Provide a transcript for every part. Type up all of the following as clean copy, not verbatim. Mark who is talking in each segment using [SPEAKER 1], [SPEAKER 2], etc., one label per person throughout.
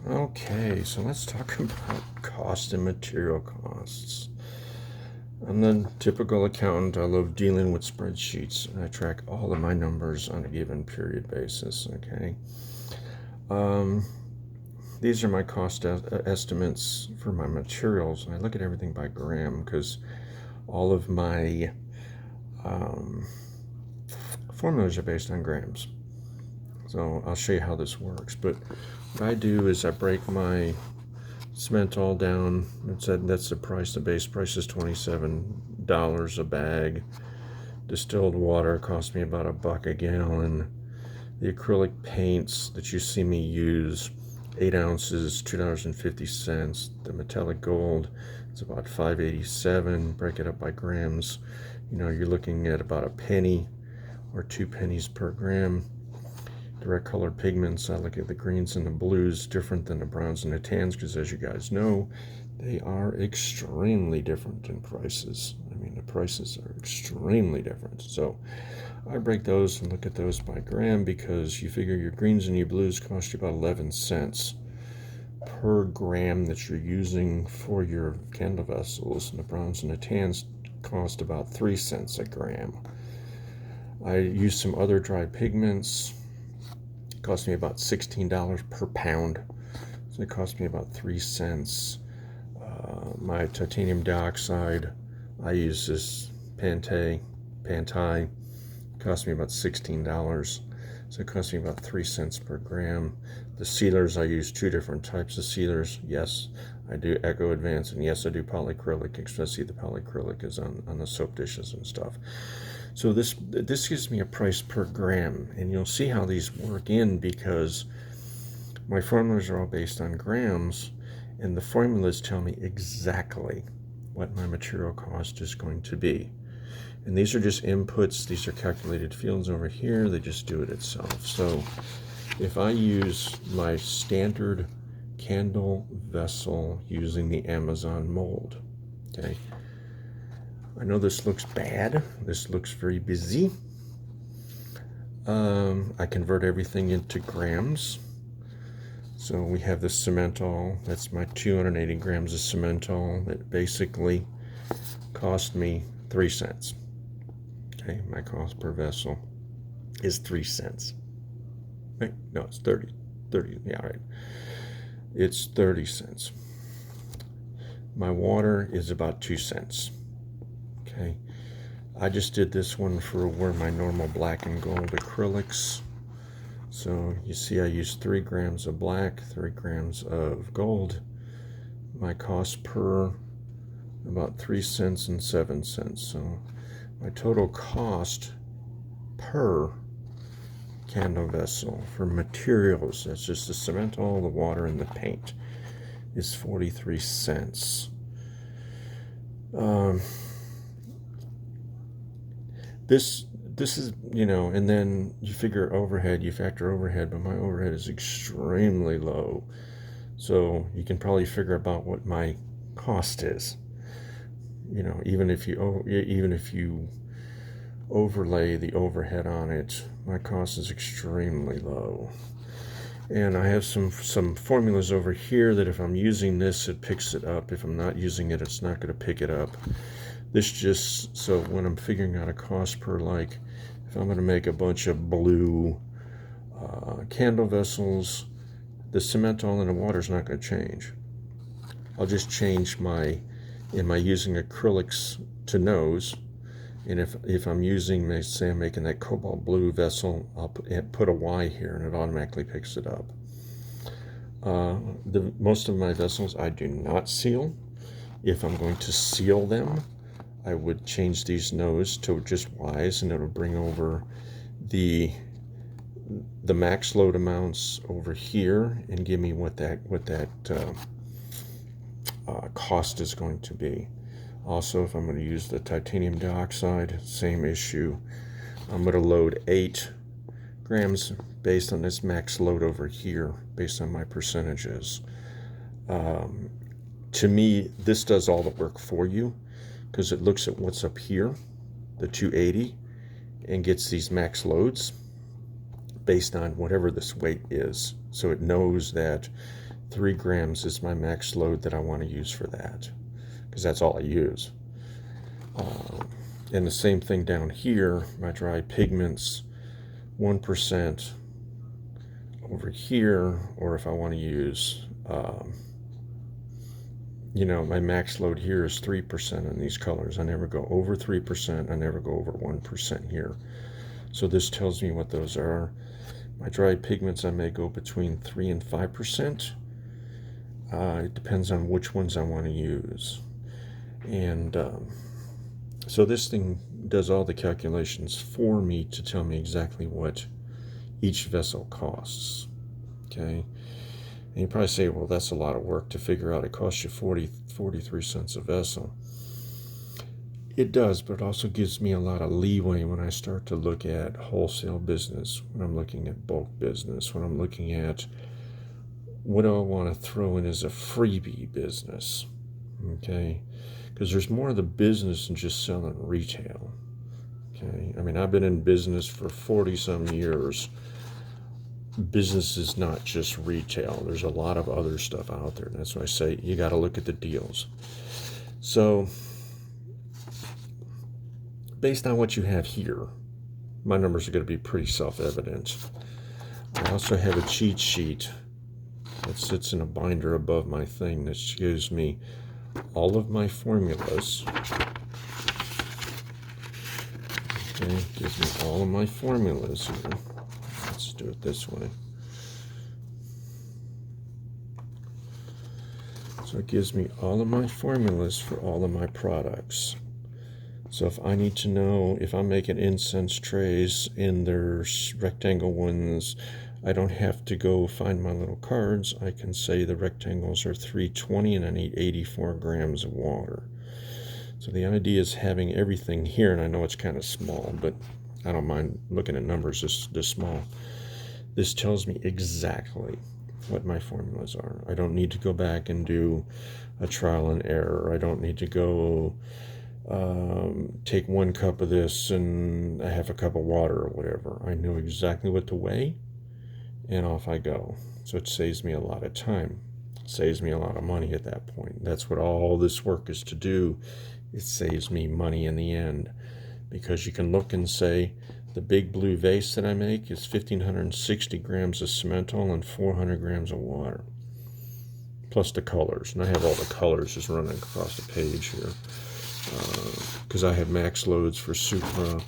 [SPEAKER 1] Okay, so let's talk about cost and material costs. I'm the typical accountant. I love dealing with spreadsheets, and I track all of my numbers on a given period basis. Okay. Um, these are my cost estimates for my materials, and I look at everything by gram because all of my um, formulas are based on grams. So I'll show you how this works. But what I do is I break my cement all down. That's the price. The base price is $27 a bag. Distilled water cost me about $1 a gallon. The acrylic paints that you see me use, 8 ounces, $2.50. The metallic gold, it's about $5.87. Break it up by grams. You're looking at about a penny or 2 pennies per gram. Direct colored pigments, I look at the greens and the blues, different than the browns and the tans, because as you guys know, they are extremely different in prices. I mean, the prices are extremely different. So I break those and look at those by gram, because you figure your greens and your blues cost you about 11 cents per gram that you're using for your candle vessels, and the browns and the tans cost about 3 cents a gram. I use some other dry pigments. Cost me about $16 per pound, so it cost me about 3 cents. My titanium dioxide, I use this Pantai, cost me about $16, so it cost me about 3 cents per gram. The sealers, I use 2 different types of sealers. Yes, I do Eco Advance, and yes, I do polyacrylic, especially the polyacrylic is on the soap dishes and stuff. So this gives me a price per gram, and you'll see how these work in, because my formulas are all based on grams, and the formulas tell me exactly what my material cost is going to be. And these are just inputs. These are calculated fields over here. They just do it itself. So if I use my standard candle vessel using the Amazon mold, okay, I know this looks bad. This looks very busy. I convert everything into grams. So we have the Simmental. That's my 280 grams of Simmental that basically cost me 3 cents. Okay, my cost per vessel is 3 cents. Wait, no, it's 30. 30, yeah, right. It's 30 cents. My water is about 2 cents. Okay, I just did this one for where my normal black and gold acrylics. So you see I used 3 grams of black, 3 grams of gold. My cost per about 3 cents and 7 cents. So my total cost per candle vessel for materials, that's just the cement, all the water, and the paint, is 43 cents. This is, and then you figure overhead, you factor overhead, but my overhead is extremely low. So you can probably figure about what my cost is. Even if you overlay the overhead on it, my cost is extremely low. And I have some formulas over here that if I'm using this, it picks it up. If I'm not using it, it's not going to pick it up. This just, so when I'm figuring out a cost per, like, if I'm going to make a bunch of blue candle vessels, the cement all in the water is not going to change. I'll just change am I using acrylics to nose, and if I'm using, say I'm making that cobalt blue vessel, I'll put a Y here, and it automatically picks it up. Most of my vessels I do not seal. If I'm going to seal them, I would change these nose to just Y's, and it'll bring over the max load amounts over here and give me what that cost is going to be. Also, if I'm going to use the titanium dioxide, same issue. I'm going to load 8 grams based on this max load over here, based on my percentages. To me, this does all the work for you, because it looks at what's up here, the 280, and gets these max loads based on whatever this weight is. So it knows that 3 grams is my max load that I want to use for that, because that's all I use. And the same thing down here, my dry pigments, 1% over here, or if I want to use, my max load here is 3% on these colors. I never go over 3%, I never go over 1% here. So this tells me what those are. My dry pigments, I may go between 3 and 5%. It depends on which ones I want to use. And so this thing does all the calculations for me to tell me exactly what each vessel costs. Okay. And you probably say, well, that's a lot of work to figure out. It costs you 43 cents a vessel. It does, but it also gives me a lot of leeway when I start to look at wholesale business, when I'm looking at bulk business, when I'm looking at what do I want to throw in as a freebie business. Okay. Because there's more of the business than just selling retail. Okay. I mean, I've been in business for 40 some years. Business is not just retail. There's a lot of other stuff out there. That's why I say you got to look at the deals. So based on what you have here, my numbers are going to be pretty self-evident. I also have a cheat sheet that sits in a binder above my thing that gives me all of my formulas. Okay, gives me all of my formulas here. Let's do it this way. So it gives me all of my formulas for all of my products. So if I need to know if I'm making incense trays and there's rectangle ones, I don't have to go find my little cards. I can say the rectangles are 320 and I need 84 grams of water. So the idea is having everything here, and I know it's kind of small, but I don't mind looking at numbers this small. This tells me exactly what my formulas are. I don't need to go back and do a trial and error. I don't need to go take 1 cup of this and a half a cup of water or whatever. I know exactly what to weigh, and off I go. So it saves me a lot of time. It saves me a lot of money at that point. That's what all this work is to do. It saves me money in the end, because you can look and say, the big blue vase that I make is 1,560 grams of simmental and 400 grams of water, plus the colors. And I have all the colors just running across the page here, because I have max loads for Supra.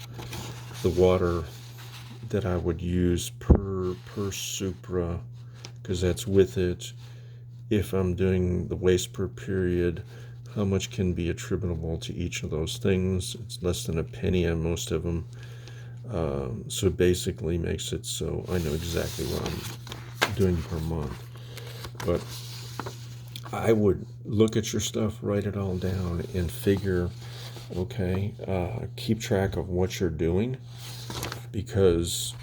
[SPEAKER 1] The water that I would use per Supra, because that's with it. If I'm doing the waste per period, how much can be attributable to each of those things? It's less than a penny on most of them. So it basically makes it so I know exactly what I'm doing per month. But I would look at your stuff, write it all down, and figure, okay, keep track of what you're doing, because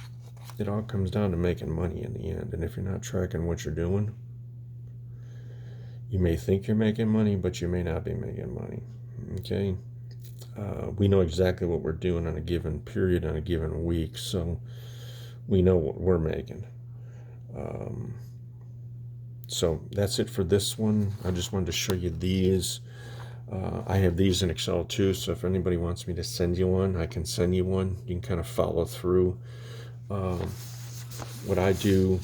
[SPEAKER 1] it all comes down to making money in the end. And if you're not tracking what you're doing, you may think you're making money, but you may not be making money. Okay? We know exactly what we're doing on a given period, on a given week, so we know what we're making. So that's it for this one. I just wanted to show you these. I have these in Excel too, so if anybody wants me to send you one, I can send you one. You can kind of follow through. What I do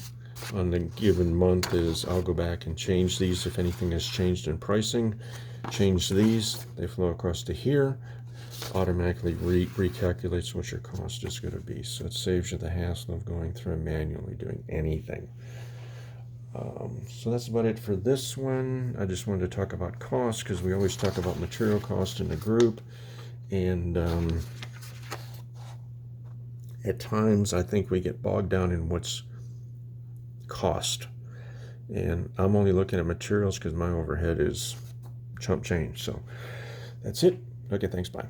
[SPEAKER 1] on the given month is I'll go back and change these if anything has changed in pricing. Change these, they flow across to here, automatically recalculates what your cost is going to be. So it saves you the hassle of going through and manually doing anything. So that's about it for this one. I just wanted to talk about cost, because we always talk about material cost in the group, and at times I think we get bogged down in what's cost, and I'm only looking at materials because my overhead is chump change. So that's it. Okay, thanks, bye.